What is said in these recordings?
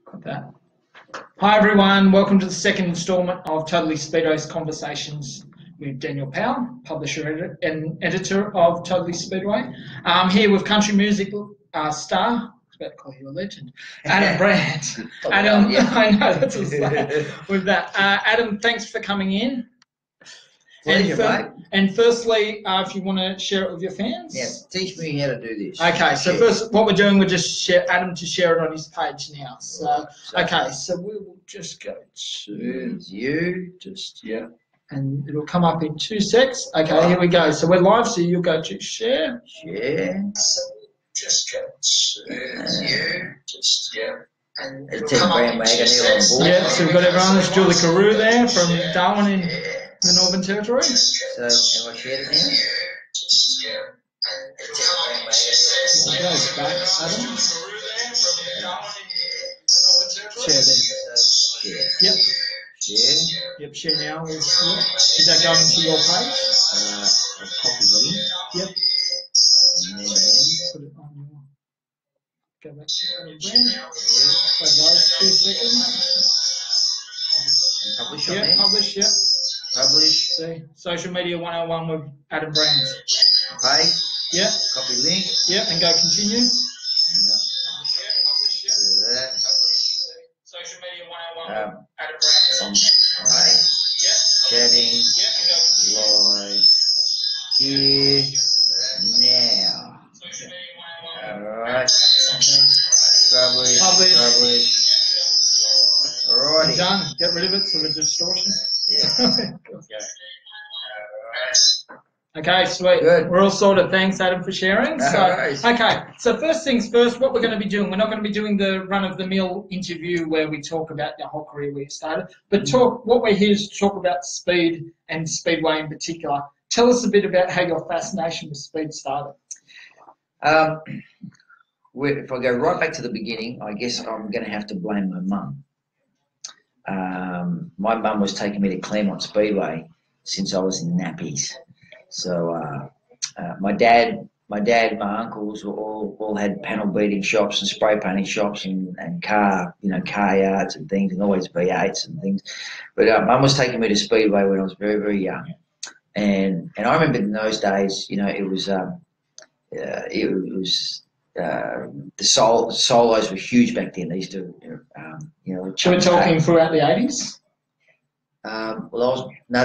Got that. Hi everyone, welcome to the second instalment of Totally Speedway's Conversations with Daniel Powell, publisher and editor of Totally Speedway. I'm here with country music star, I was about to call you a legend, Adam Brandt. Adam, yeah. I know, that's what's like with that. Adam, thanks for coming in. Pleasure, mate. And firstly, if you want to share it with your fans. Yeah, teach me how to do this. Okay, so first, what we're doing, we're just share Adam to share it on his page now. So, okay, so we will just go to you. And it'll come up in 2 secs. Okay, here we go. So we're live, so you'll go to share. Share. So just go to and it'll come up in 2 secs. Yeah, so we've got everyone. There's Julie Carew there from Darwin in the Northern Territory. So, have I shared it now? It goes back, Adam. Share then. Share. Yep. Share. Yep, share now. Is that going to your page? I'll copy the link. Yep. And then put it on your. Go back to the brand. So guys, 2 seconds. Publish on Yeah, there. publish, yep. Publish. See, Social Media 101 with Adam Brandt. Paste. Yep. Copy link. Yep, and go continue. Yeah. Do that. Social Media 101 with Adam I'm Brandt. chatting Yep, and go continue. live here now. Social Media 101. Alright. Okay. Publish. Alrighty. Done. Get rid of it for the distortion. Yeah. Okay, sweet. Good. We're all sorted. Thanks, Adam, for sharing. Alright. Okay, so first things first, what we're going to be doing, we're not going to be doing the run-of-the-mill interview where we talk about your whole career where you started, but what we're here is to talk about speed and Speedway in particular. Tell us a bit about how your fascination with speed started. If I go right back to the beginning, I guess I'm going to have to blame my mum. My mum was taking me to Claremont Speedway since I was in nappies. So my dad, my uncles all had panel beating shops and spray painting shops and car yards and things, and always V8s and things. But mum was taking me to Speedway when I was very, very young, and I remember in those days, it was the solos were huge back then. They used to, So we're talking throughout the 80s?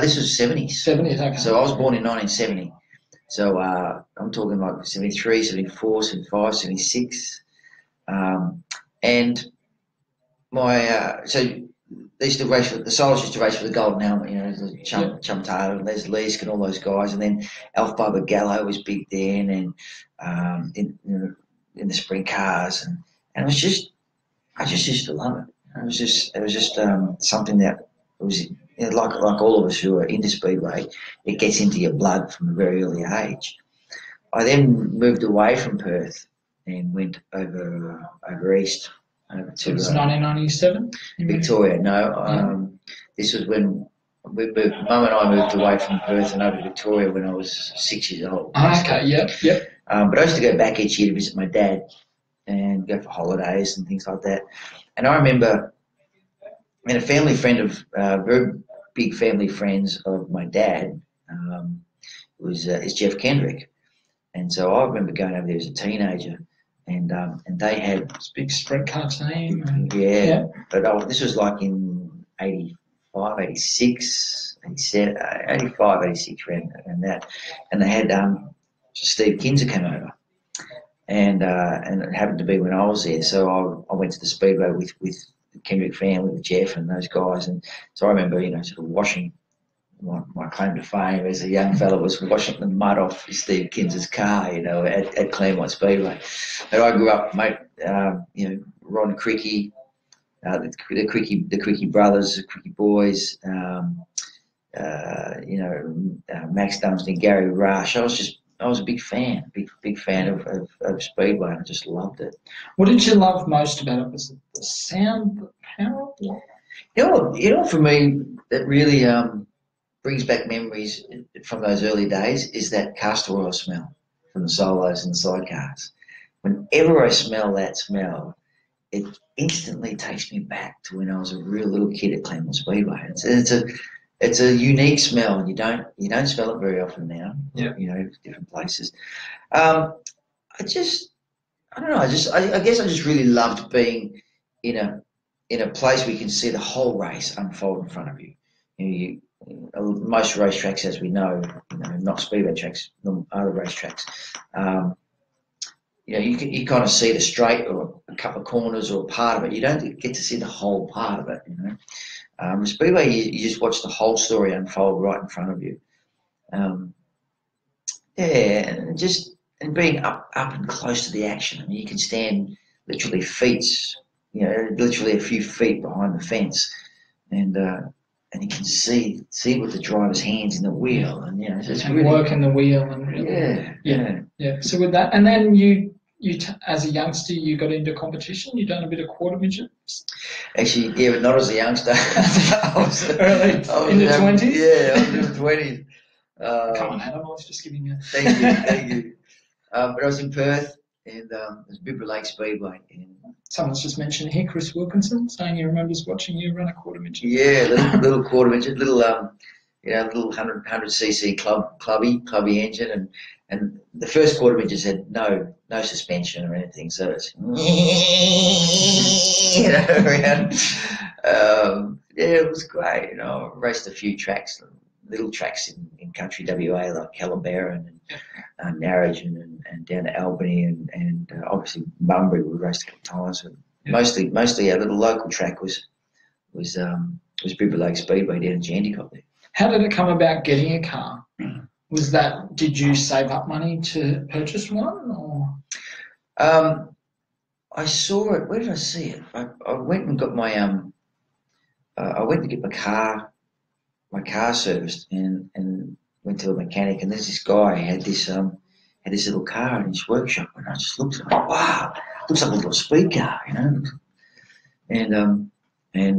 This was 70s. 70s, okay. So I was born in 1970. So I'm talking like 73, 74, 75, 76. And so they used to race the solos used to race for the Golden Helmet, Chum Taylor and Les Leask and all those guys. And then Alf Bubba Gallo was big then, and in the sprint cars, and it was I just used to love it. It was just something that was like all of us who are into Speedway, it gets into your blood from a very early age. I then moved away from Perth and went over east over to. It was 1997. Victoria. No, this was when Mum and I moved away from Perth and over to Victoria when I was 6 years old. Okay. Yep. But I used to go back each year to visit my dad and go for holidays and things like that. And I remember, a family friend of very big family friends of my dad is Jeff Kendrick, and so I remember going over there as a teenager, and they had this big sprint car team. Yeah. But this was like in 85, 86, 87, 85, 86 around that, and they had Steve Kinzer came over, and it happened to be when I was there, so I went to the Speedway with the Kendrick family, with Jeff and those guys, and so I remember sort of washing my claim to fame as a young fella was washing the mud off Steve Kinzer's car, at Claremont Speedway. And I grew up, mate, Ron Cricky, the Cricky brothers, the Cricky boys, Max Dunstan, Gary Rush. I was a big fan of Speedway, and I just loved it. What did you love most about it? Was it the sound, the power? For me, that really brings back memories from those early days is that castor oil smell from the solos and the sidecars. Whenever I smell that smell, it instantly takes me back to when I was a real little kid at Claremont Speedway. It's a unique smell, and you don't smell it very often now. Yeah. You know, different places. I don't know. I guess I just really loved being in a place where you can see the whole race unfold in front of you. Most racetracks, as we know, not speedway tracks, other racetracks. You kind of see the straight or a couple of corners or a part of it. You don't get to see the whole part of it. Speedway, you just watch the whole story unfold right in front of you. And being up and close to the action. I mean, you can stand literally literally a few feet behind the fence, and you can see with the driver's hands in the wheel, and it's and really working the wheel and really, yeah. So with that, and then you as a youngster, you got into competition. You done a bit of quarter midgets. Actually, yeah, but not as a youngster. I was in the 20s. Yeah, I was in the 20s. Come on, Adam. I was just giving you. Thank you. But I was in Perth, and it was Bibra Lake Speedway. And someone's just mentioned here, Chris Wilkinson, saying he remembers watching you run a quarter midget. Yeah, little quarter midget, little 100cc clubby engine, and the first quarter midgets had no suspension or anything, so it's around. It was great. I raced a few tracks, little tracks in country WA like Calabarra and Narrogin and down to Albany and obviously Bunbury we raced a couple of times. And mostly our little local track was Bibra Lake Speedway down in Jandakot there. How did it come about getting a car? Did you save up money to purchase one, or? I saw it. Where did I see it? I went and got my I went to get my car serviced and went to a mechanic, and there's this guy had this little car in his workshop, and I just looked at it, wow, looks like a little speed car, and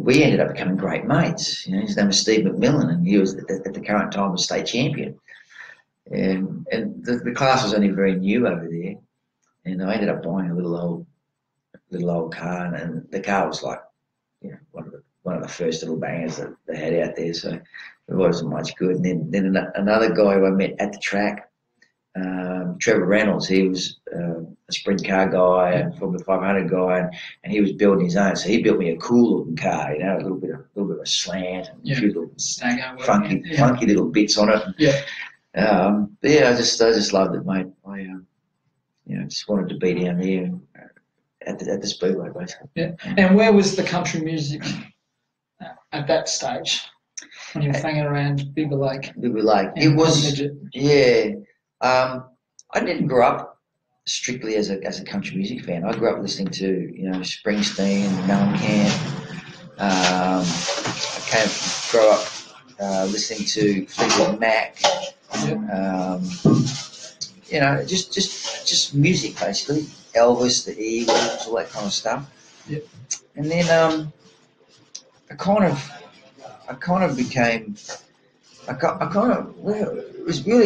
we ended up becoming great mates. His name was Steve McMillan, and he was at the current time was state champion, and the class was only very new over there, and I ended up buying a little old car, and the car was like one of the first little bangers that they had out there, so it wasn't much good. And then another guy who I met at the track, Trevor Reynolds, he was a sprint car guy and Formula 500 guy, and he was building his own. So he built me a cool looking car, a little bit of a slant and a few little funky little bits on it. Yeah. I just loved it, mate. I just wanted to be down there at the Speedway, basically. Yeah. And where was the country music at that stage when you were hanging around Bibra Lake? Bibra Lake. It was, yeah. I didn't grow up strictly as a country music fan. I grew up listening to Springsteen, Mellencamp. I grew up listening to Fleetwood Mac. Just music basically. Elvis, the Eagles, all that kind of stuff. Yep. And then it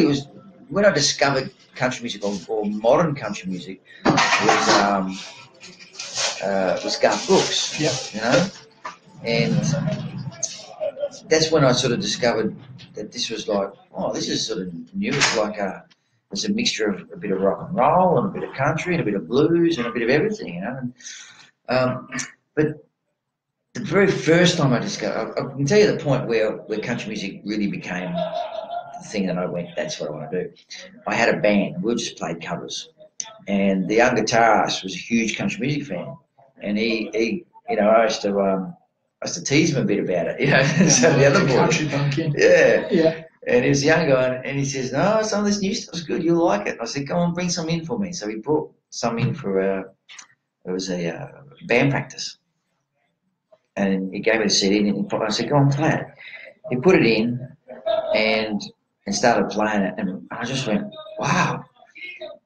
was when I discovered country music or modern country music was Garth Brooks. Yep. And that's when I sort of discovered that this was like, this is sort of new. It's a mixture of a bit of rock and roll and a bit of country and a bit of blues and a bit of everything, But the very first time I discovered, I can tell you the point where country music really became the thing that I went, that's what I want to do. I had a band, we just played covers, and the young guitarist was a huge country music fan, and he I used to tease him a bit about it, So the other boy, country bumpkin. Yeah. And he was a young guy, and he says, "No, some of this new stuff's good. You'll like it." And I said, "Go on, bring some in for me." So he brought some in for it was a band practice, and he gave me the CD, and I said, "Go on, play it." He put it in, and started playing it, and I just went, "Wow!"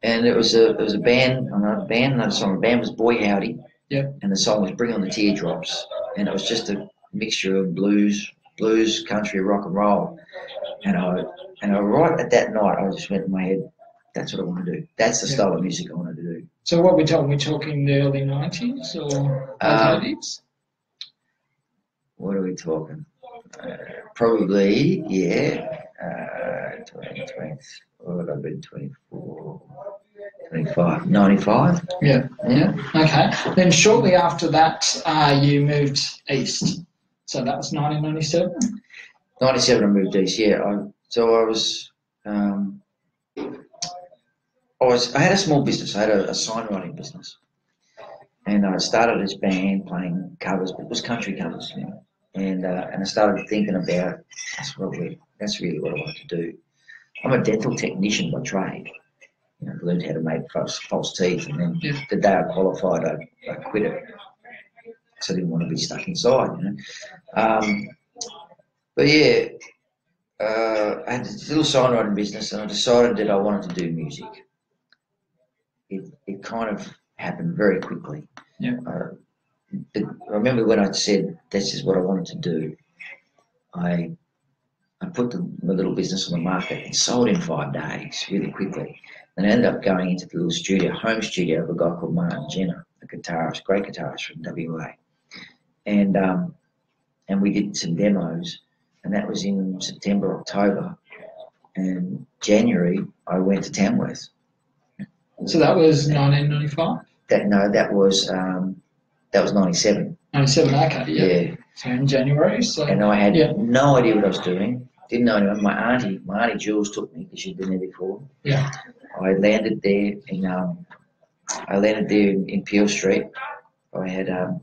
And it was a band, another song. The band was Boy Howdy, and the song was "Bring on the Teardrops," and it was just a mixture of blues, country, rock and roll. And I right at that night, I just went in my head, that's what I want to do. That's the style of music I want to do. So what we're talking? We're talking the early 90s or late 80s? What are we talking? Probably, yeah. 20, what would I have been? 24, 25, 95. Yeah. Okay. Then shortly after that, you moved east. So that was 1997? 97 I moved east, yeah. I had a small business. I had a signwriting business. And I started this band playing covers, but it was country covers, you know. And I started thinking about that's really what I want to do. I'm a dental technician by trade. You know, learned how to make false teeth, and then the day I qualified, I quit it because I didn't want to be stuck inside, you know. But yeah, I had this little signwriting business, and I decided that I wanted to do music. It kind of happened very quickly. Yeah. I remember when I said this is what I wanted to do. I put my little business on the market and sold in 5 days, really quickly. And I ended up going into the little studio, home studio of a guy called Martin Jenner, a guitarist, great guitarist from WA. And we did some demos, and that was in September, October. And January, I went to Tamworth. So that was 1995? That was 97. 97, okay, Yeah. So in January, so... And I had no idea what I was doing. Didn't know anyone. My auntie Jules took me because she'd been there before. Yeah. I landed there in Peel Street. I had a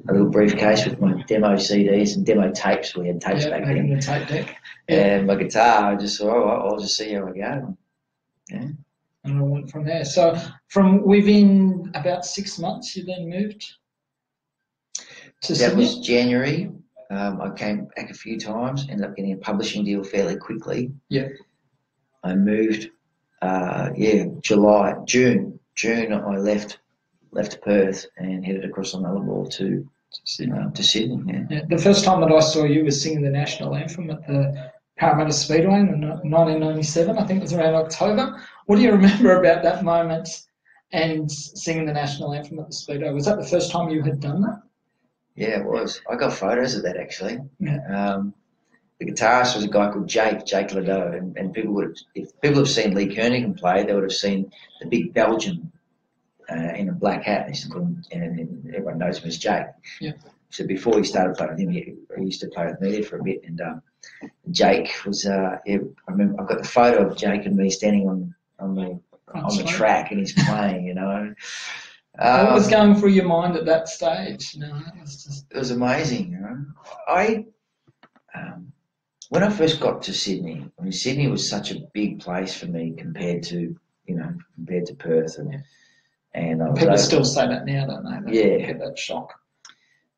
little briefcase with my demo CDs and demo tapes. We had tapes back then. The tape deck. And my guitar. I just thought, I'll just see how I go. Yeah. And I went from there. So from within about 6 months, you then moved to Sydney? That was January. I came back a few times, ended up getting a publishing deal fairly quickly. Yeah. I moved, June I left Perth and headed across on Nullarbor to Sydney. Yeah. The first time that I saw you was singing the national anthem at the Parramatta Speedway in 1997. I think it was around October. What do you remember about that moment and singing the national anthem at the Speedway? Was that the first time you had done that? Yeah, it was. I got photos of that actually. Yeah. The guitarist was a guy called Jake Ladeau, and if people have seen Lee Kernighan play, they would have seen the big Belgian in a black hat. And everyone knows him as Jake. Yeah. So before he started playing with him, he used to play with me for a bit. And Jake was. I remember I've got the photo of Jake and me standing on the track, and he's playing. You know. What was going through your mind at that stage? It was amazing. You know, when I first got to Sydney, I mean, Sydney was such a big place for me compared to Perth, and I was people still say that now, don't they? Yeah, get that shock.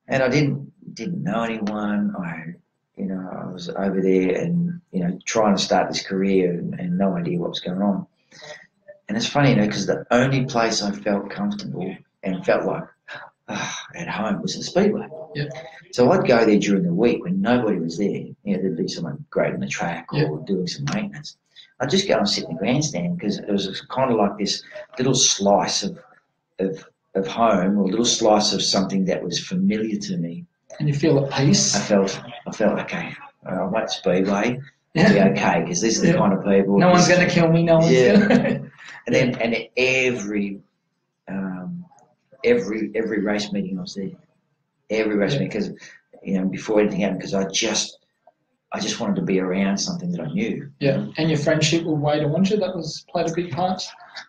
And I didn't know anyone. I was over there and trying to start this career and no idea what was going on. And it's funny, because the only place I felt comfortable and felt like at home was the Speedway. Yeah. So I'd go there during the week when nobody was there. There'd be someone grading the track or doing some maintenance. I'd just go and sit in the grandstand because it was kind of like this little slice of home, or a little slice of something that was familiar to me. And you feel at peace? I felt okay. I went to Speedway. I'll be okay because these are the kind of people. No one's going to kill me. No one's going to. And every race meeting I was there. Every race meeting, because before anything happened, because I just wanted to be around something that I knew. Yeah, and your friendship with Wade Onger, that played a big part.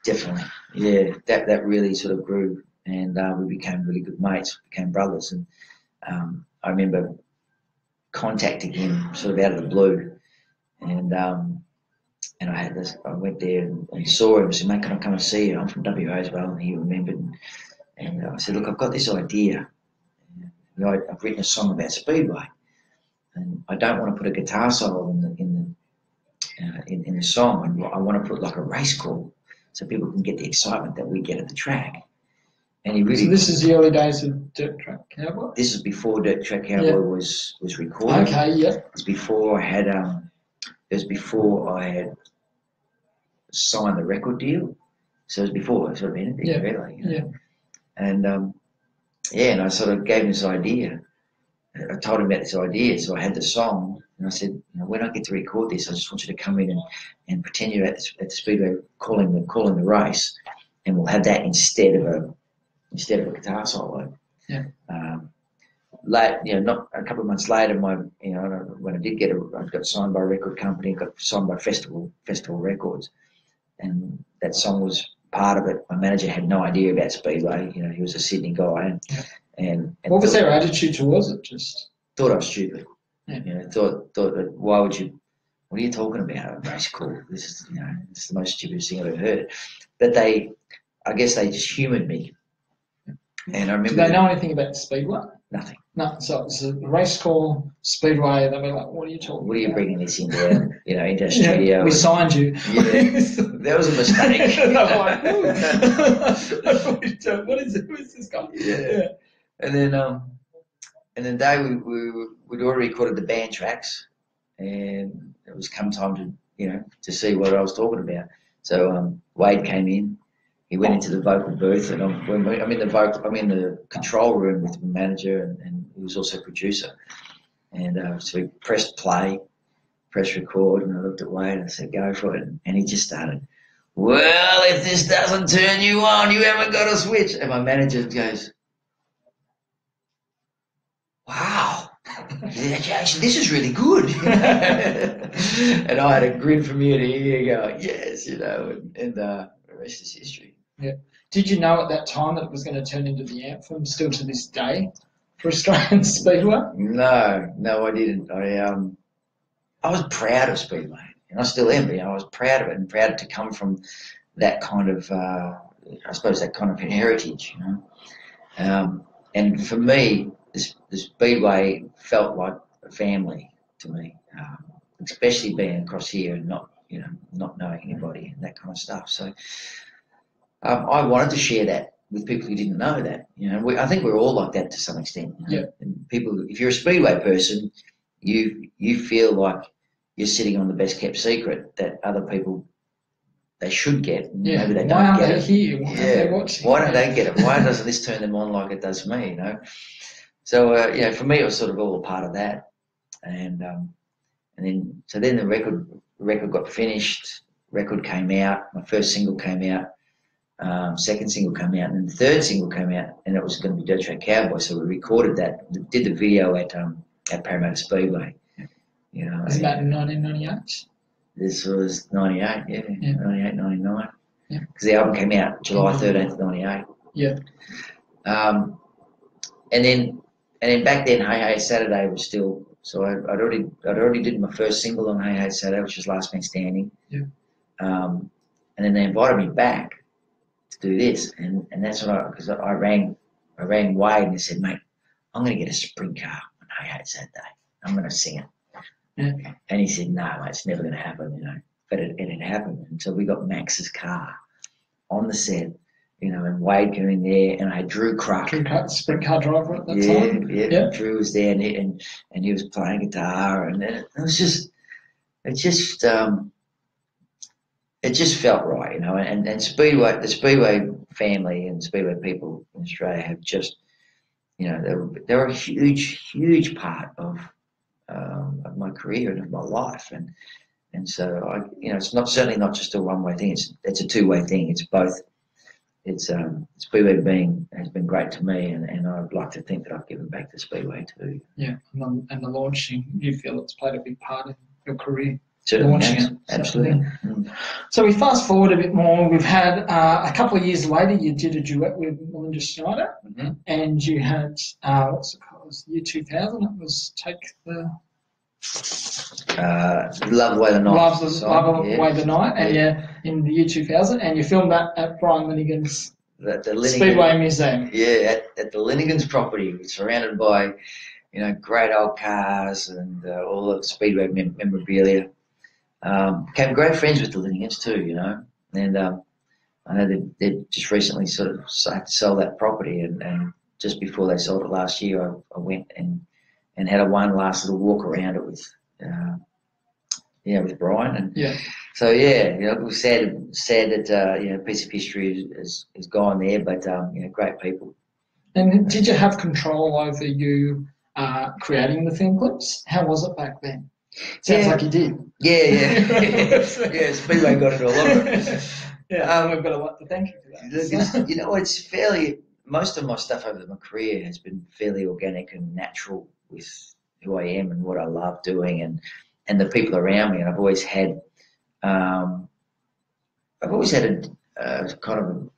Definitely, yeah. That really sort of grew, and we became really good mates, became brothers, and I remember contacting him sort of out of the blue, and I went there and saw him. I said, "Mate, can I come and see you? I'm from WA as well." And he remembered, and I said, "Look, I've got this idea. I've written a song about Speedway, and I don't want to put a guitar solo in the song. I want to put like a race call, so people can get the excitement that we get at the track." And he really. So this is the early days of Dirt Track Cowboy. This is before Dirt Track Cowboy was recorded. Okay, yeah. It's before I had. It was before I had signed the record deal, So it was before sort of anything, Yeah. really. You know? Yeah. And and I sort of gave him this idea. I told him about this idea, so I had the song, and I said, when I get to record this, I just want you to come in and pretend you're at the Speedway calling the race, and we'll have that instead of a guitar solo. Yeah. Not a couple of months later, when I got signed by a record company, got signed by Festival Records, and that song was part of it. My manager had no idea about Speedway. He was a Sydney guy, and what was their attitude towards it? Just thought I was stupid. Yeah. Thought that why would you? What are you talking about? Race cool. This is the most stupidest thing I've ever heard. But I guess they just humoured me. And I remember. Did they know anything about Speedway? Nothing. No. So it was a race call, Speedway. They were like, "What are you talking? What are you about? Bringing this into into our studio?" We signed you. Yeah, that was a mistake. I'm like, what is it? Who is this guy? Yeah. And then we'd already recorded the band tracks, and it was come time to see what I was talking about. So Wade came in. He went into the vocal booth, and I'm in the control room with the manager, and he was also producer. And so we pressed play, pressed record, and I looked at Wade and I said, "Go for it." And he just started, "Well, if this doesn't turn you on, you haven't got a switch." And my manager goes, "Wow, actually, this is really good." And I had a grin from ear to ear, going, "Yes," and the rest is history. Yeah. Did you know at that time that it was going to turn into the anthem still to this day for Australian Speedway? No, I didn't. I was proud of Speedway, and I still am. I was proud of it, and proud to come from that kind of, I suppose, that kind of heritage. And for me, the Speedway felt like a family to me, especially being across here and not knowing anybody and that kind of stuff. So I wanted to share that with people who didn't know that. I think we're all like that to some extent. Yeah. And people, if you're a Speedway person, you feel like you're sitting on the best kept secret that other people they should get. Yeah. Maybe they Why don't aren't get they it. here? Why aren't they watching? Why don't they get it? Why doesn't this turn them on like it does me? So for me, it was sort of all a part of that, and then the record got finished. Record came out. My first single came out. Second single came out, and then the third single came out, and it was going to be Dirt Track Cowboy. So we recorded that, did the video at Parramatta Speedway. Isn't that in 1998? This was 98, yeah. 98, 99. Yeah. Because the album came out July 13th, 98. Yeah. And then back then, Hey Hey Saturday was still. So I'd already did my first single on Hey Hey Saturday, which was Last Man Standing. Yeah. And then they invited me back to do this, and that's what because I rang Wade and I said, "Mate, I'm going to get a sprint car on Hey Hey Saturday. I'm going to sing it." Yeah. And he said, "No, mate, it's never going to happen, But it happened, and so we got Max's car on the set, and Wade came in there, and I had Drew Cruck, sprint car driver at that time. Yeah. Drew was there, and he was playing guitar, and it just felt right, And Speedway, the Speedway family and Speedway people in Australia have just, they're a huge part of my career and of my life, and so it's certainly not just a one-way thing. It's a two-way thing. It's both. Speedway has been great to me, and I'd like to think that I've given back to Speedway too. Yeah, and the launching, you feel it's played a big part in your career. Certainly Launching has. it. Absolutely. So we fast forward a bit more. We've had a couple of years later, you did a duet with Melinda Schneider, and you had what's it called? Year 2000. It was Take the Love Away the Night. Love Away the Night, and in the year 2000, and you filmed that at Brian Linigan's Speedway Museum. Yeah, at the Linigan's property, surrounded by great old cars and all the Speedway memorabilia. Became great friends with the Linigans too, and I know they just recently sort of had to sell that property, and just before they sold it last year, I went and had one last little walk around it with with Brian. And Yeah. so, yeah, it was sad that, a piece of history is gone there, but, great people. And did you have control over you creating the film clips? How was it back then? Sounds like you did. Yeah. Speedway got into a lot of it. Yeah, we've got a lot to thank you for that. It's fairly, most of my stuff over my career has been fairly organic and natural with who I am and what I love doing and the people around me. And I've always had a kind of,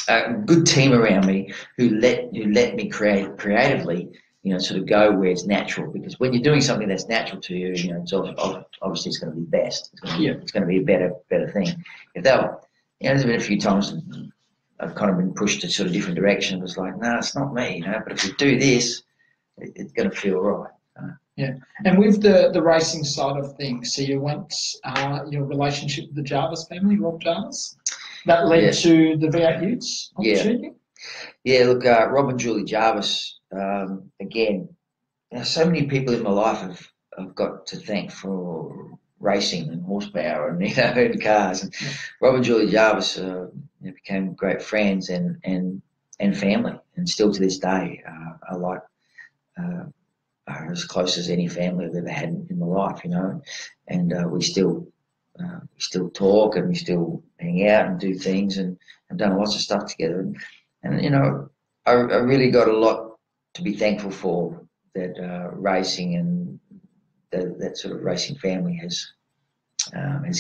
a good team around me who let me create creatively, sort of go where it's natural. Because when you're doing something that's natural to you, it's obviously it's going to be best. It's going to be a better thing. If that, there's been a few times I've kind of been pushed to sort of different direction. It was like, no, it's not me, But if we do this, it's going to feel right. Yeah, and with the racing side of things, so you went your relationship with the Jarvis family, Rob Jarvis, that led to the V8 Utes opportunity. Yeah. Look, Rob and Julie Jarvis. Again, so many people in my life I've got to thank for racing and horsepower and and cars. And Rob and Julie Jarvis became great friends and family, and still to this day, I like. Are as close as any family I've ever had in my life, and we still talk and we still hang out and do things and have done lots of stuff together. And I really got a lot to be thankful for that racing and that sort of racing family has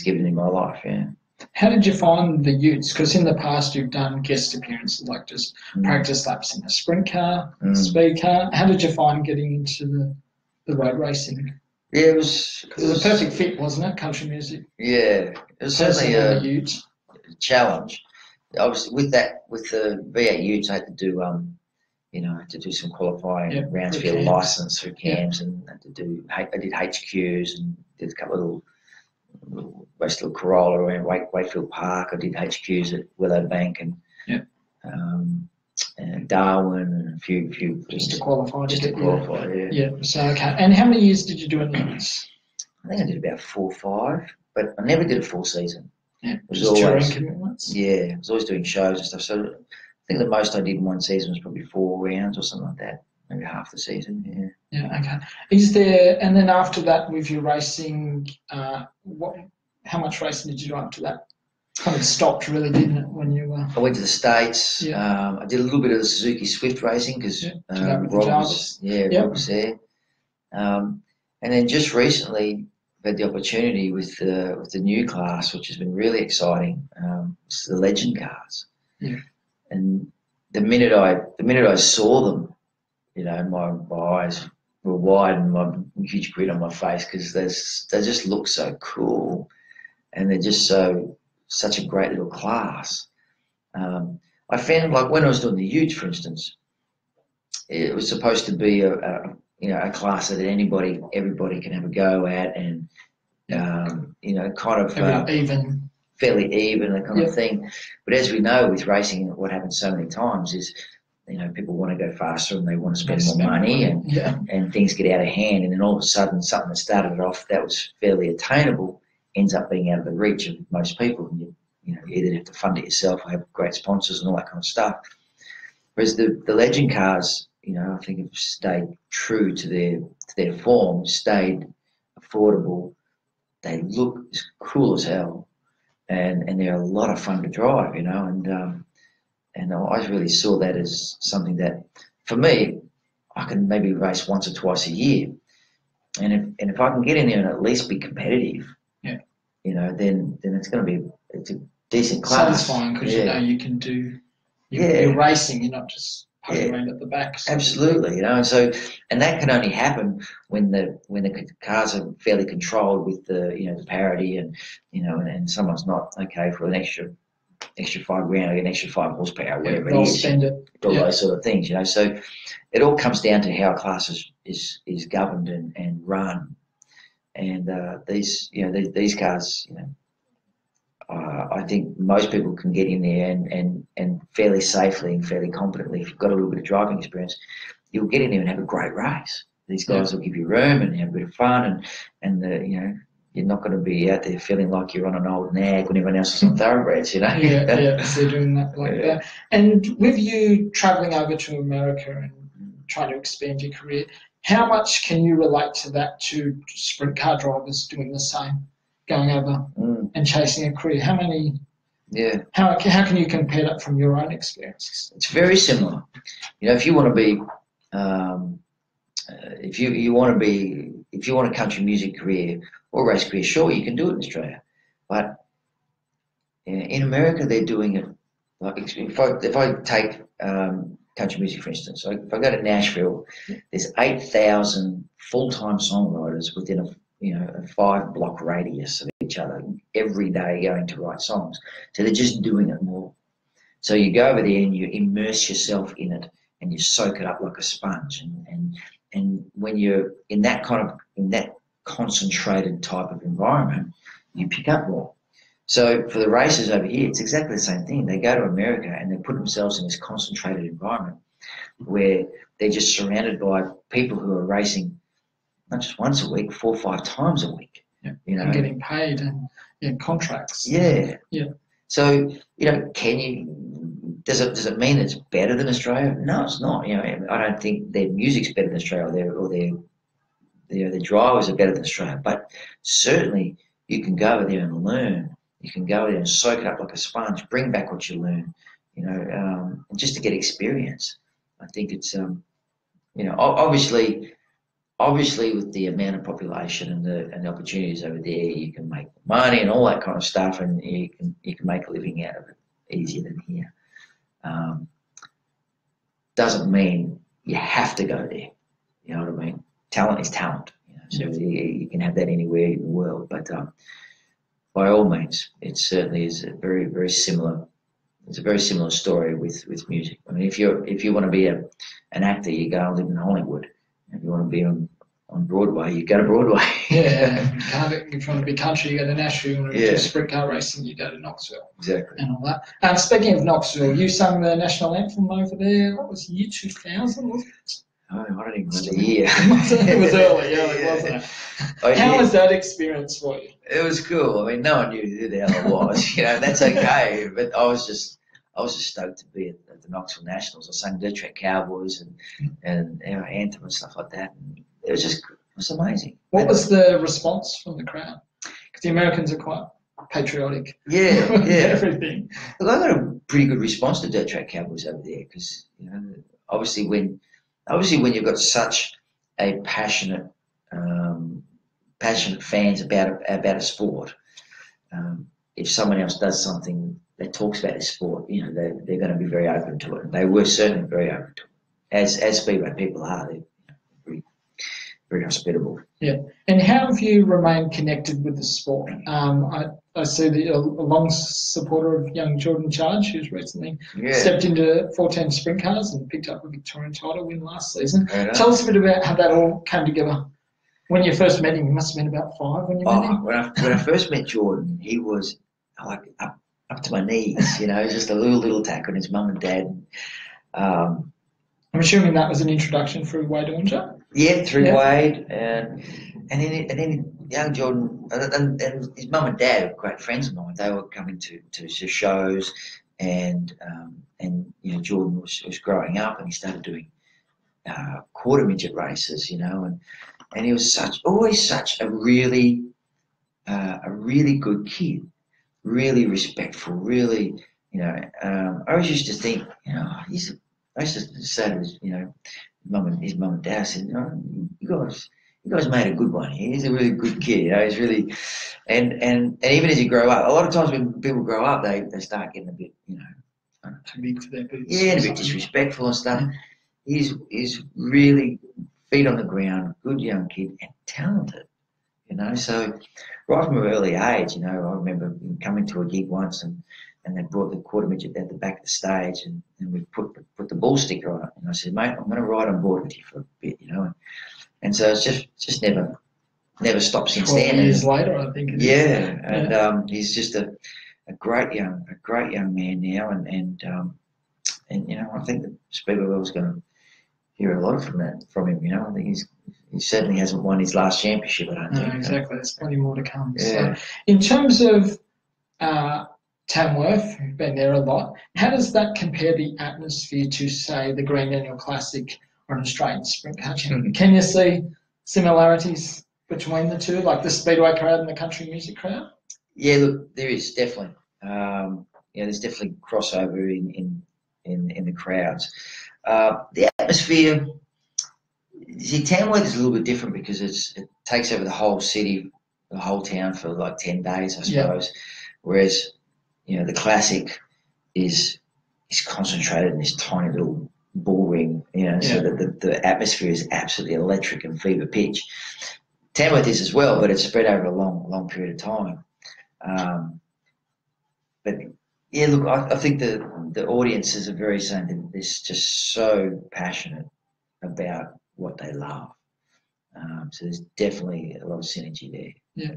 given in my life. Yeah. How did you find the Utes? Because in the past you've done guest appearances, like just practice laps in a sprint car, speed car. How did you find getting into the road racing? Yeah, it was a perfect fit, wasn't it? Country music. Yeah, it was certainly a challenge. Obviously, with the V8 Utes, I had to do some qualifying rounds for your license for cams, and I did HQs and did a couple of little raced a little Corolla around Wakefield Park. I did HQs at Willowbank and Darwin and a few just to qualify. Yeah. So okay. And how many years did you do in the Utes? I think I did about 4 or 5, but I never did a full season. Yeah. It was always touring commitments. Yeah, I was always doing shows and stuff. So I think the most I did in one season was probably 4 rounds or something like that. Maybe half the season. Yeah. Yeah. Okay. Is there, and then after that, with your racing, how much racing did you do after that? Kind of stopped, really, didn't it? When you I went to the States. I did a little bit of the Suzuki Swift racing because Rob was there. And then just recently, I've had the opportunity with the new class, which has been really exciting. It's the Legend cars. Yeah. And the minute I saw them, my eyes were wide and my huge grin on my face because they just look so cool, and they're just such a great little class. I found, like, when I was doing the Utes, for instance, it was supposed to be a class that everybody can have a go at, and kind of fairly even, that kind of thing. But as we know with racing, what happens so many times is people want to go faster and they want to spend more money, and things get out of hand, and then all of a sudden something that started off that was fairly attainable ends up being out of the reach of most people, and you either have to fund it yourself or have great sponsors and all that kind of stuff. Whereas the Legend cars, I think have stayed true to their form, stayed affordable. They look as cool as hell, and they're a lot of fun to drive, and I really saw that as something that, for me, I can maybe race once or twice a year, and if I can get in there and at least be competitive, then it's going to be a decent class. Satisfying because you can do. You're racing. You're not just putting around at the back. Absolutely, and that can only happen when the cars are fairly controlled with the parity, and someone's not okay for an extra 5 grand, or an extra 5 horsepower, whatever it is. Spend it. All those sort of things, So it all comes down to how a class is governed and run. And these cars, I think most people can get in there and fairly safely and fairly competently, if you've got a little bit of driving experience, you'll get in there and have a great race. these guys will give you room and have a bit of fun, and the, you know, you're not going to be out there feeling like you're on an old nag when everyone else is on thoroughbreds, you know. So you're doing that like that. And with you travelling over to America and trying to expand your career, how much can you relate to that to sprint car drivers doing the same, going over and chasing a career? How many? Yeah. How can you compare that from your own experiences? It's very similar. You know, if you want to be, if you want a country music career or race career, sure, you can do it in Australia, but in America they're doing it. Like if I take country music for instance, so if I go to Nashville, there's 8,000 full-time songwriters within a 5-block radius of each other every day going to write songs. So they're just doing it more. So you go over there and you immerse yourself in it and you soak it up like a sponge. And when you're in that concentrated type of environment, you pick up more. So for the racers over here, it's exactly the same thing. They go to America and they put themselves in this concentrated environment where they're just surrounded by people who are racing not just once a week, 4 or 5 times a week. Yeah. You know, and getting paid and contracts. Yeah. Yeah. So, you know, does it mean it's better than Australia? No, it's not. You know, I don't think their music's better than Australia or their drivers are better than Australia. But certainly you can go over there and learn. You can go there and soak it up like a sponge, bring back what you learn, you know, and just to get experience. I think it's, you know, obviously with the amount of population and the opportunities over there, you can make money and all that kind of stuff, and you can make a living out of it easier than here. Doesn't mean you have to go there. You know what I mean? Talent is talent. You know? So you can have that anywhere in the world, but by all means, it certainly is a very, very similar. It's a very similar story with music. I mean, if you want to be an actor, you go and live in Hollywood. If you want to be on Broadway, you go to Broadway. Yeah, if you want to be country, you go to Nashville. You want to do sprint car racing, you go to Knoxville. Exactly. And all that. Speaking of Knoxville, you sung the national anthem over there. What was the year 2000? Was it? Oh, I don't even remember the year. It was early, wasn't it? How was that experience for you? It was cool. I mean, no one knew who the hell I was. You know, that's okay. But I was just stoked to be at the Knoxville Nationals. I sang Dirt Track Cowboys and you know, anthem and stuff like that. And it was amazing. What was the response from the crowd? Because the Americans are quite patriotic. Yeah. Everything. Look, I got a pretty good response to Dirt Track Cowboys over there because, you know, obviously when you've got such a passionate fans about a sport, if someone else does something that talks about this sport, you know, they're going to be very open to it. And they were certainly very open to it, as Speedway people are. They're very, very hospitable. Yeah. And how have you remained connected with the sport? I see that you're a long supporter of young Jordan Charge, who's recently stepped into 410 sprint cars and picked up a Victorian title win last season. Tell us a bit about how that all came together. When you first met him, you must have been about 5 when you met him. When I first met Jordan, he was like up to my knees, you know, just a little tack on his mum and dad. I'm assuming that was an introduction through Wade Ornger? Yeah, through Wade, and then young Jordan and his mum and dad are great friends of mine. They were coming to shows, and you know, Jordan was growing up, and he started doing quarter midget races, you know, and he was always such a really good kid, really respectful, really, you know. I always used to think, you know, I used to say to his, you know, his mum and dad, I said, no, you guys made a good one. He's a really good kid, you know. He's really, and even as you grow up, a lot of times when people grow up, they start getting a bit, you know, too big for their boots. Yeah, and a bit disrespectful and stuff. He's really feet on the ground, good young kid, and talented, you know. So right from an early age, you know, I remember coming to a gig once and they brought the quarter midget at the back of the stage and we put the ball sticker on it. And I said, mate, I'm going to ride on board with you for a bit, you know. And so it's just never stopped since then. 12 years later, I think it is. And he's just a great young man now. And you know, I think that Speedway was going to hear a lot from him, you know. I think he's he certainly hasn't won his last championship, I don't No, think. exactly. There's plenty more to come. Yeah. So, in terms of Tamworth, who've been there a lot, how does that compare the atmosphere to, say, the Green Annual Classic or an Australian Sprint Car Champion? Can you see similarities between the two, like the Speedway crowd and the country music crowd? Yeah, look, there is definitely. There's definitely crossover in the crowds. The atmosphere, see, Tamworth is a little bit different because it takes over the whole city, the whole town for like 10 days, I suppose. Yeah. Whereas, the classic is concentrated in this tiny little bull ring, so that the atmosphere is absolutely electric and fever pitch. Tamworth is as well, but it's spread over a long period of time. But yeah, look, I think the audiences are very same. They're just so passionate about what they love. So there's definitely a lot of synergy there. Yeah,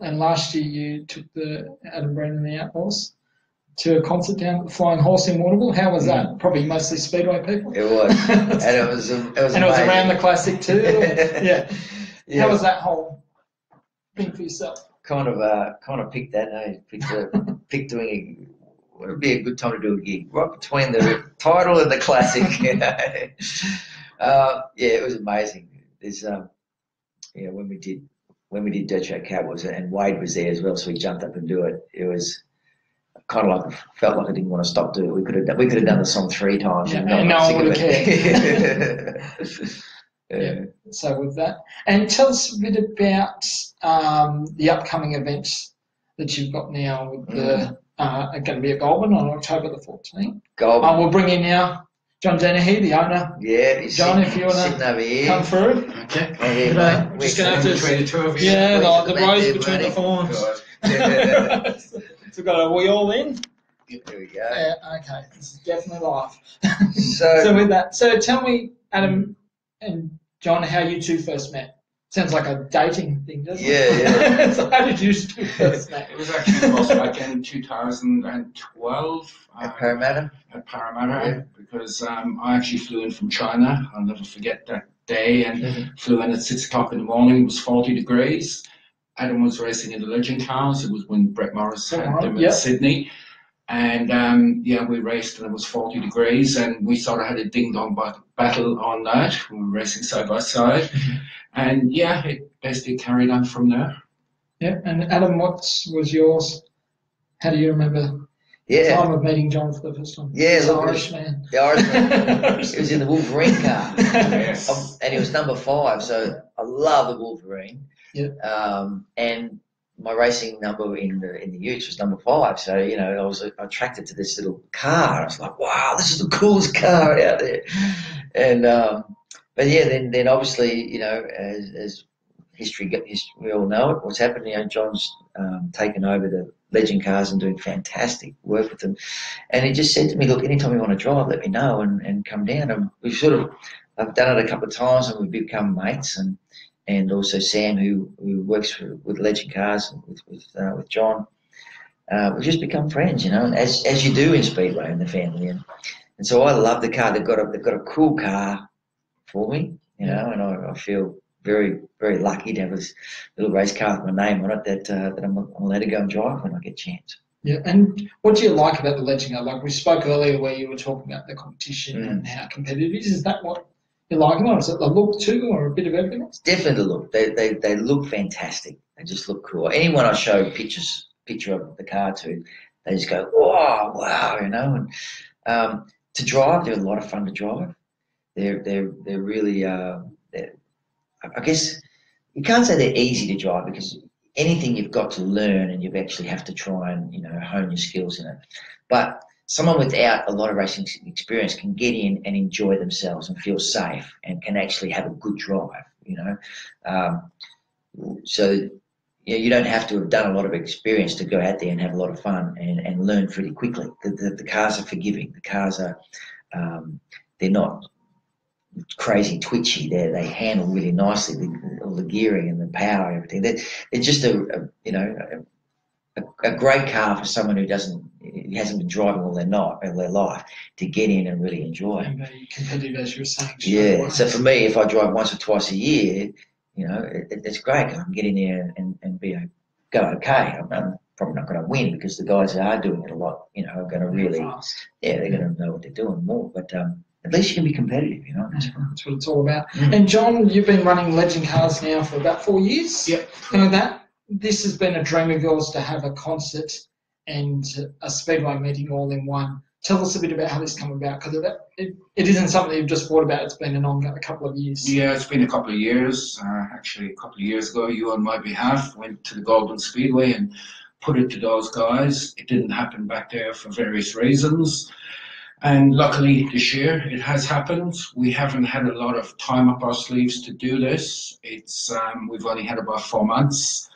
and last year you took the Adam Breen and the Outlaws to a concert down at the Flying Horse in Waterville. How was that? Probably mostly Speedway people. It was, and it was and it was around the classic too. Yeah. How was that whole thing for yourself? Kind of picked that. Picked doing what would be a good time to do a gig right between the title and the classic. It was amazing. There's when we did Dirt Track Cowboys and Wade was there as well, so we jumped up and do it. It was kind of felt like I didn't want to stop doing it. We could have done the song 3 times. Yeah, and no one would have cared. Yeah. So with that, and tell us a bit about the upcoming events that you've got now. With the going to be at Goulburn on October the 14th. Goulburn. We'll bring in now John Dennehy, the owner. Yeah, John, if you want to come through. Okay. We're just going to have to between the two of you. Yeah, the rose between the thorns. So we've got a we all in. There we go. Yeah, okay. This is definitely live. So with that, tell me, Adam and John, how you two first met. Sounds like a dating thing, doesn't it? Yeah. So how did you two first met? It was actually back in 2012. At Parramatta? At Parramatta, because I actually flew in from China. I'll never forget that day, and flew in at 6 o'clock in the morning. It was 40 degrees. Adam was racing in the legend cars. It was when Brett Morris had them in Sydney. And we raced and it was 40 degrees, and we sort of had a ding-dong battle on that. We were racing side by side. And it basically carried on from there. Yeah, and Adam, what was yours? How do you remember the time of meeting John for the first time? Yeah, the Irishman. The Irishman. It was in the Wolverine car. Yes. And he was number 5, so I love the Wolverine. Yeah. And my racing number in the Utes was number 5, so I was attracted to this little car. I was like, wow, this is the coolest car out there. And but then obviously as history we all know it. What's happened? John's taken over the legend cars and doing fantastic work with them. And he just said to me, look, anytime you want to drive, let me know and come down. And we've I've done it a couple of times and we've become mates. And also Sam, who works with Legend Cars and with John, we've just become friends, and as you do in Speedway and the family, and so I love the car. They've got a cool car for me, and I feel very, very lucky to have this little race car with my name on it that I'm allowed to go and drive when I get a chance. Yeah, and what do you like about the Legend car? Like we spoke earlier, where you were talking about the competition and how competitive it is. Is that what you like them, or is it the look too, or a bit of everything? It's definitely the look. They look fantastic. They just look cool. Anyone I show picture of the car to, they just go, wow, And to drive, they're a lot of fun to drive. They're really, I guess you can't say they're easy to drive because anything you've got to learn and you actually have to try and hone your skills in it. But someone without a lot of racing experience can get in and enjoy themselves and feel safe and can actually have a good drive, So you don't have to have done a lot of experience to go out there and have a lot of fun and learn pretty quickly. The cars are forgiving. The cars are, they're not crazy twitchy. They handle really nicely, all the gearing and the power and everything. They're just a a great car for someone who hasn't been driving all their life to get in and really enjoy. And be competitive, as you were saying. Yeah. So for me, if I drive once or twice a year, it's great. I can get in there and go okay. I'm probably not going to win because the guys that are doing it a lot, are going to really, they're going to know what they're doing more. But at least you can be competitive, That's what it's all about. And John, you've been running Legend Cars now for about 4 years. Yep. This has been a dream of yours to have a concert and a Speedway meeting all in one. Tell us a bit about how this came about, because it isn't something you've just thought about. It's been a couple of years. Yeah, it's been a couple of years. Actually, a couple of years ago, you on my behalf went to the Golden Speedway and put it to those guys. It didn't happen back there for various reasons. And luckily this year it has happened. We haven't had a lot of time up our sleeves to do this. We've only had about 4 months.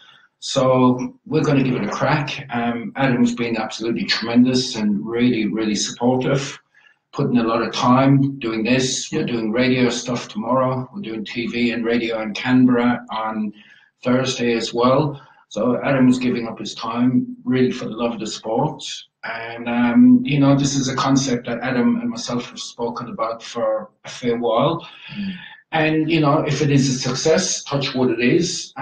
So we're going to give it a crack. Adam's been absolutely tremendous and really, really supportive, putting a lot of time doing this. We're doing radio stuff tomorrow. We're doing TV and radio in Canberra on Thursday as well. So Adam's giving up his time really for the love of the sport. And, this is a concept that Adam and myself have spoken about for a fair while. And, if it is a success, touch wood it is,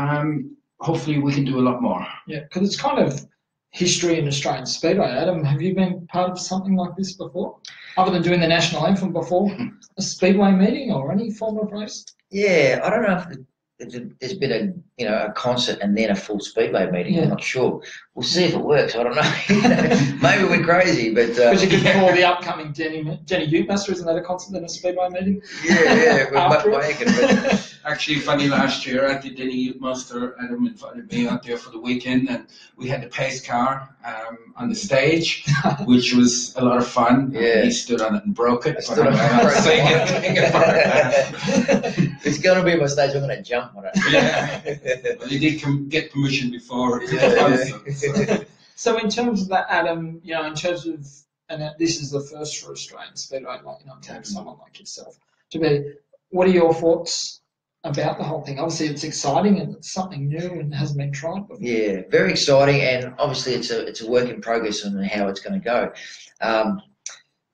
hopefully we can do a lot more. Yeah, because it's kind of history in Australian Speedway. Adam, have you been part of something like this before? Other than doing the national anthem before? A Speedway meeting or any form of race? Yeah, I don't know if there's been a concert and then a full Speedway meeting. I'm not sure. We'll see if it works. I don't know. Maybe we're crazy, but because you could call the upcoming Jenny Youthmaster, isn't that a concert and a Speedway meeting? Yeah. Actually, funny, last year at the Denny Youthmaster, Adam invited me out there for the weekend, and we had the pace car on the stage, which was a lot of fun. Yeah. He stood on it and broke it. I not saying anything about that. It's going to be my stage. I'm going to jump on it. Yeah. Well, he did get permission before. So in terms of that, Adam, in terms of, and this is the first for Australian Speedway, to have someone like yourself to be. What are your thoughts about the whole thing? Obviously, it's exciting and it's something new and hasn't been tried before. Yeah, very exciting, and obviously it's a work in progress on how it's going to go.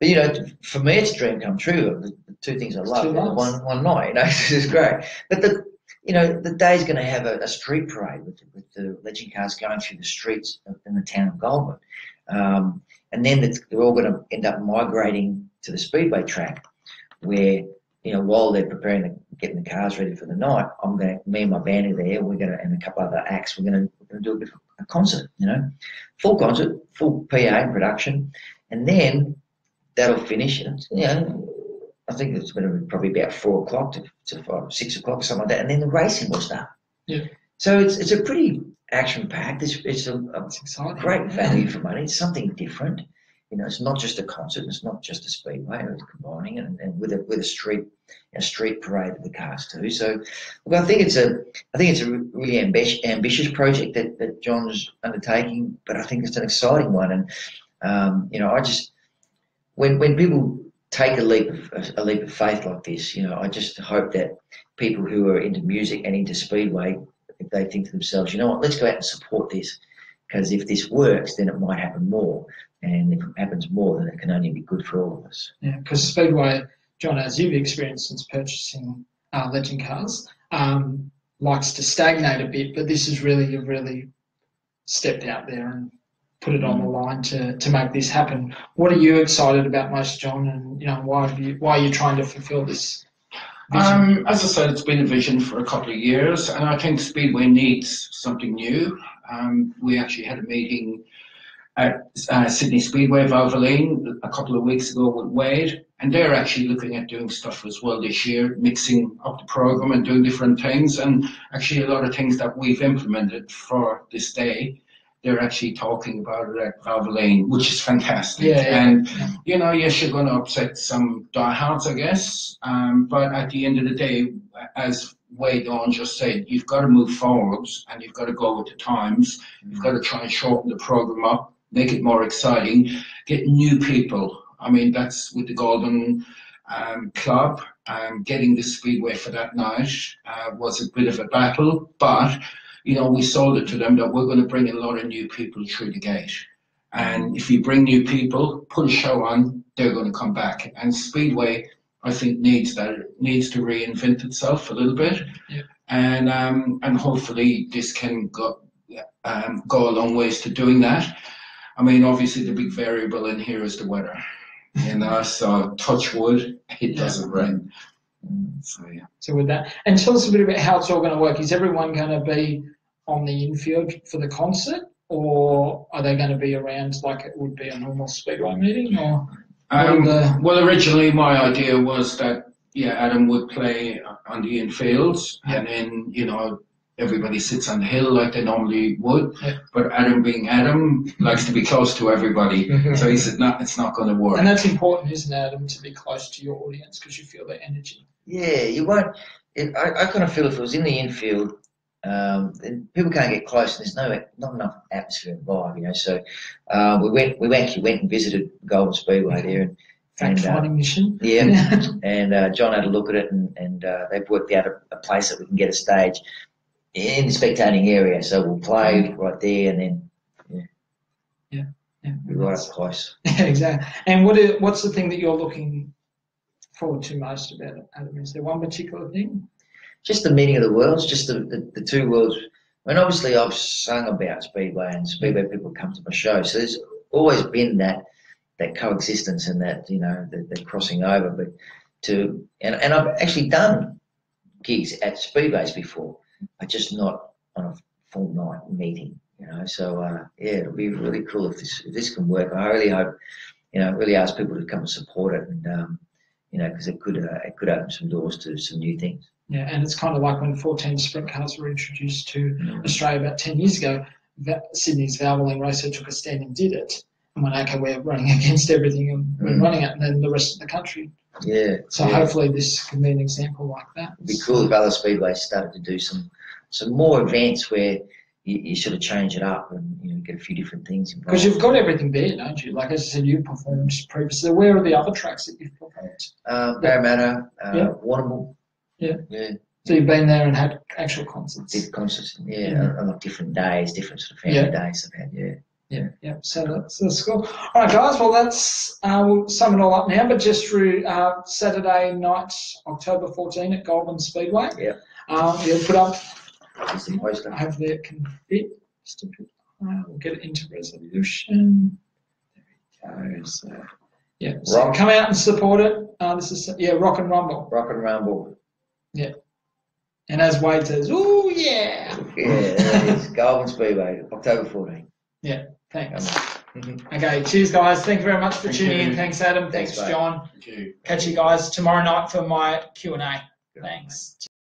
But for me, it's a dream come true. The two things I love, one night, this is great. But the day's going to have a street parade with the legend cars going through the streets in the town of Goulburn, and then they're all going to end up migrating to the Speedway track, where while they're getting the cars ready for the night, me and my band are there. We're and a couple other acts. We're going to do a bit of a concert, full concert, full PA and production, and then that'll finish. I think it's going to be probably about 4 o'clock to 5, 6 o'clock, something like that, and then the racing will start. Yeah. So it's a pretty action-packed. It's exciting. Great value for money. It's something different. It's not just a concert. It's not just a Speedway. It's combining it and with a street parade of the cars too. So, look, I think it's a really ambitious project that John's undertaking, but I think it's an exciting one. And I just when people take a leap of faith like this, I just hope that people who are into music and into Speedway, if they think to themselves, you know what, let's go out and support this, because if this works, then it might happen more. And if it happens more, then it can only be good for all of us. Yeah, because Speedway, John, as you've experienced since purchasing Legend Cars, likes to stagnate a bit, but this is you've really stepped out there and put it on the line to make this happen. What are you excited about most, John, and why are you trying to fulfil this vision? As I said, it's been a vision for a couple of years, and I think Speedway needs something new. We actually had a meeting at Sydney Speedway, Valvoline, a couple of weeks ago with Wade, and they're actually looking at doing stuff as well this year, mixing up the program and doing different things, and actually a lot of things that we've implemented for this day, they're actually talking about it at Valvoline, which is fantastic. And yes, you're going to upset some diehards, I guess, but at the end of the day, as Wade on just said, you've got to move forwards and you've got to go with the times. You've got to try and shorten the program up, make it more exciting, get new people. I mean, that's with the Golden Club. Getting the Speedway for that night was a bit of a battle, but we sold it to them that we're going to bring a lot of new people through the gate. And if you bring new people, put a show on, they're going to come back. And Speedway, I think, needs to reinvent itself a little bit. Yeah. And hopefully this can go a long ways to doing that. I mean, obviously the big variable in here is the weather. So touch wood, it doesn't rain. So yeah. So with that, and tell us a bit about how it's all going to work. Is everyone going to be on the infield for the concert, or are they going to be around like it would be a normal Speedway meeting? Or well, originally my idea was that Adam would play on the infields, and then everybody sits on the hill like they normally would. Yeah. But Adam, being Adam, likes to be close to everybody, so he said, "No, it's not going to work." And that's important, isn't it, Adam, to be close to your audience because you feel their energy. Yeah, you won't. I kind of feel if it was in the infield, then people can't get close, and there's not enough atmosphere and vibe, So we actually went and visited Golden Speedway there, Fact-finding mission. Yeah, and John had a look at it, and they've worked out a place that we can get a stage in the spectating area, so we'll play right there, and then we're right up close. Yeah, exactly. And what's the thing that you're looking forward to most about it, Adam? Is there one particular thing? Just the meeting of the worlds, just the two worlds. I mean, obviously I've sung about Speedway, and Speedway people come to my show, so there's always been that coexistence and that the crossing over. But and I've actually done gigs at Speedways before, but just not on a full night meeting, So it'll be really cool if this can work. I really hope, really ask people to come and support it, and because it could open some doors to some new things. Yeah, and it's kind of like when 14 sprint cars were introduced to Australia about 10 years ago. Sydney's Valvoline Racer took a stand and did it, and went, okay, we're running against everything, and we're running it, and then the rest of the country. Yeah. So hopefully this can be an example like that. It'd be cool if other speedways started to do some more events where you sort of change it up and get a few different things involved. Because you've got everything there, don't you? Like as I said, you performed previously. Where are the other tracks that you've performed? Parramatta, Warrnambool. Yeah. Yeah. So you've been there and had actual concerts. Did concerts, on different days, different sort of family days I've had, Yeah. So that's cool. All right, guys. Well, that's we'll sum it all up now. But just through Saturday night, October 14 at Goulburn Speedway. Yeah. You'll put up. Just the poster. Hopefully it can fit. Just a bit. We'll get it into resolution. There we go. So so come out and support it. This is Rock and Rumble. Rock and Rumble. Yeah. And as Wade says, ooh yeah. Yeah, there it is. Goulburn Speedway, October 14. Yeah. Thanks. Okay, cheers guys. Thank you very much for tuning in. Thanks Adam. Thanks mate. John. Thank you. Catch you guys tomorrow night for my Q&A. Thanks.